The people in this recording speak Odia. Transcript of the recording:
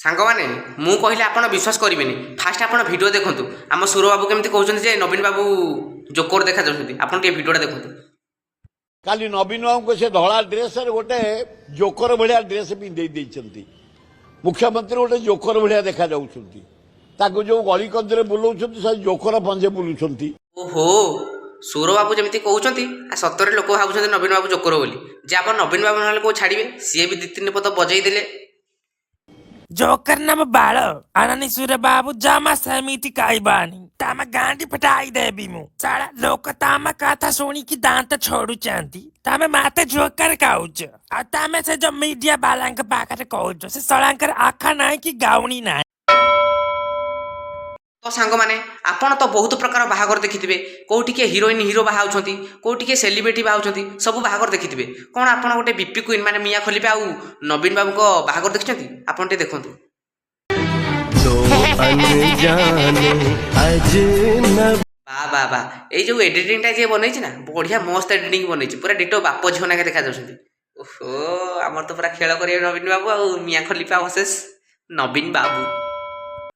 ସାଙ୍ଗମାନେ ମୁଁ କହିଲେ ଆପଣ ବିଶ୍ୱାସ କରିବେନି। ଫାଷ୍ଟ ଆପଣ ଭିଡ଼ିଓ ଦେଖନ୍ତୁ। ଆମ ସୁର ବାବୁ କେମିତି କହୁଛନ୍ତି ଯେ ନବୀନ ବାବୁ ଜୋକର ଦେଖାଯାଉଛନ୍ତି। ଆପଣ ଟିକେ ଭିଡ଼ିଓଟା ଦେଖନ୍ତୁ। କାଲି ନବୀନ ବାବୁଙ୍କୁ ସେ ଧଳା ଡ୍ରେସରେ ଗୋଟେ ଜୋକର ଭଳିଆ ଡ୍ରେସ ପିନ୍ଧେଇ ଦେଇଛନ୍ତି। ମୁଖ୍ୟମନ୍ତ୍ରୀ ଗୋଟେ ଜୋକର ଭଳିଆ ଦେଖାଯାଉଛନ୍ତି। ତାକୁ ଯୋଉ ଗଳିକନ୍ଦିରେ ବୁଲଉଛନ୍ତି ସେ ଜୋକର ପଞ୍ଜେ ବୁଲୁଛନ୍ତି। ଓହୋ, ସୁର ବାବୁ ଯେମିତି କହୁଛନ୍ତି ସତରେ ଲୋକ ଭାବୁଛନ୍ତି ନବୀନ ବାବୁ ଜୋକର ବୋଲି। ଯେ ଆପଣ ନବୀନ ବାବୁ ନହେଲେ କୋଉ ଛାଡ଼ିବେ, ସିଏ ବି 2-3 ପଦ ବଜେଇ ଦେଲେ। जोकर नाम बाळ आणि सूरबाबू जमा समिती काही बाणी तामा गांडी फटाई देबी मु साला लोक तामा कथा शुणिकी दांत छोड़ुचंती तामे माते जोकर काउच आ तामे से जो मीडिया बालांक पाखरे कहउच से सळांकर आखा नाही कि गाउणी नाही। ତ ସାଙ୍ଗମାନେ ଆପଣ ତ ବହୁତ ପ୍ରକାର ବାହାଘର ଦେଖିଥିବେ। କୋଉଠି କିଏ ହିରୋଇନ ହିରୋ ବାହା ହେଉଛନ୍ତି, କୋଉଠି କିଏ ସେଲିବ୍ରିଟି ବାହା ହେଉଛନ୍ତି, ସବୁ ବାହାଘର ଦେଖିଥିବେ। କ'ଣ ଆପଣ ଗୋଟେ ବିପି କୁଇନ୍ ମାନେ ମିଆ ଖଲିଫା ଆଉ ନବୀନ ବାବୁଙ୍କ ବାହାଘର ଦେଖିଛନ୍ତି? ଆପଣ ଟିକେ ଦେଖନ୍ତୁ। ବା ଏଇ ଯୋଉ ଏଡିଟିଂଟା ଯିଏ ବନେଇଛି ନା, ବଢିଆ ମସ୍ତ ଏଡିଟିଂ ବନେଇଛି। ପୁରା ଡିଟୋ ବାପ ଝିଅ ନାକେ ଦେଖାଯାଉଛନ୍ତି। ଓହୋ, ଆମର ତ ପୁରା ଖେଳ କରିବେ ନବୀନ ବାବୁ ଆଉ ମିଆ ଖଲିଫା ଭର୍ସେସ୍ ନବୀନ ବାବୁ।